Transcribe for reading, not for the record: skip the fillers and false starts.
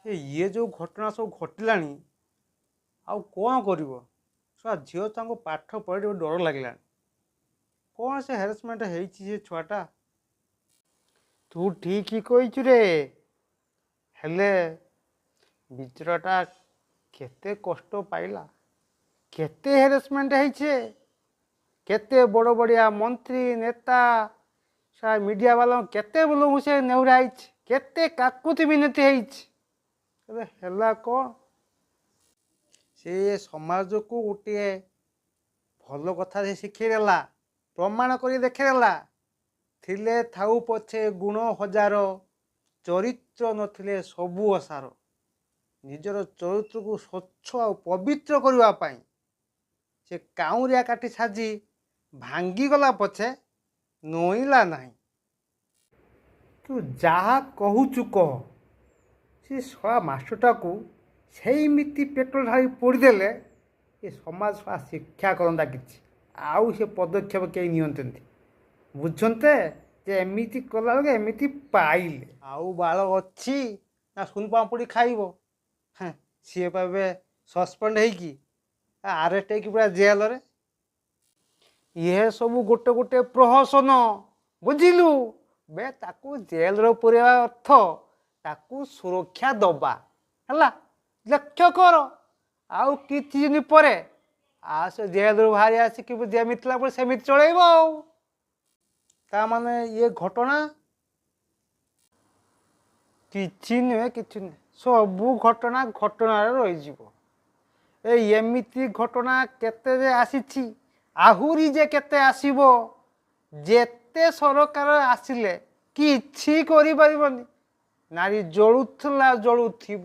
ଇଏ ଯେଉଁ ଘଟଣା ସବୁ ଘଟିଲାଣି ଆଉ କ'ଣ କରିବ? ଛୁଆ ଝିଅ ତାଙ୍କୁ ପାଠ ପଢ଼ି ଡର ଲାଗିଲାଣି। କ'ଣ ସେ ହାରାସମେଣ୍ଟ ହେଇଛି ସେ ଛୁଆଟା? ତୁ ଠିକ୍ କହିଛୁ ରେ। ହେଲେ ବିଚରାଟା କେତେ କଷ୍ଟ ପାଇଲା, କେତେ ହାରାସମେଣ୍ଟ ହେଇଛେ, କେତେ ବଡ଼ ବଡ଼ିଆ ମନ୍ତ୍ରୀ ନେତା ମିଡ଼ିଆ ବାଲାଙ୍କୁ କେତେ ବେଳକୁ ସେ ନେହୁରା ହେଇଛି, କେତେ କାକୁତି ବିନତି ହେଇଛି। ହେଲେ ହେଲା କ'ଣ? ସେ ସମାଜକୁ ଗୋଟିଏ ଭଲ କଥା ସେ ଶିଖେଇଦେଲା, ପ୍ରମାଣ କରି ଦେଖେଇଦେଲା। ଥିଲେ ଥାଉ ପଛେ ଗୁଣ ହଜାର, ଚରିତ୍ର ନଥିଲେ ସବୁ ଅସାର। ନିଜର ଚରିତ୍ରକୁ ସ୍ୱଚ୍ଛ ଆଉ ପବିତ୍ର କରିବା ପାଇଁ ସେ କାଉଁରିଆ କାଠି ସାଜି ଭାଙ୍ଗିଗଲା ପଛେ ନଇଁଲା ନାହିଁ। ତୁ ଯାହା କହୁଛୁ କହ, ସେ ଶଳା ମାଷ୍ଟରଟାକୁ ସେଇମିତି ପେଟ୍ରୋଲ ଢାଳି ପୋଡ଼ିଦେଲେ ଏ ସମାଜ ଶଳା ଶିକ୍ଷା କରନ୍ତା କିଛି, ଆଉ ସେ ପଦକ୍ଷେପ କେହି ନିଅନ୍ତେନି। ବୁଝନ୍ତେ ଯେ ଏମିତି କଲାବେଳକୁ ଏମିତି ପାଇଲେ ଆଉ ବାଳ ଅଛି ନା ସୁନ ପାମ୍ପୁଡ଼ି ଖାଇବ। ସିଏ ପାବେ ସସ୍ପେଣ୍ଡ ହେଇକି ଆରେଷ୍ଟ ହେଇକି ପୁରା ଜେଲରେ। ଇଏ ସବୁ ଗୋଟେ ଗୋଟେ ପ୍ରହସନ, ବୁଝିଲୁ? ବେ ତାକୁ ଜେଲରେ ପୁରେଇବା ଅର୍ଥ ତାକୁ ସୁରକ୍ଷା ଦବା ହେଲା। ଲକ୍ଷ୍ୟ କର, ଆଉ କିଛି ଦିନ ପରେ ସେ ଜେଲରୁ ବାହାରି ଆସିକି ଯେମିତି ଥିଲା ପରେ ସେମିତି ଚଳେଇବ ଆଉ। ତାମାନେ ଇଏ ଘଟଣା କିଛି ନୁହେଁ, କିଛି ନୁହେଁ। ସବୁ ଘଟଣା ଘଟଣାରେ ରହିଯିବ। ଏମିତି ଘଟଣା କେତେ ଯେ ଆସିଛି, ଆହୁରି ଯେ କେତେ ଆସିବ। ଯେତେ ସରକାର ଆସିଲେ କିଛି କରିପାରିବନି। ନାରୀ ଜଳୁଥିଲା ଜଳୁଥିବ।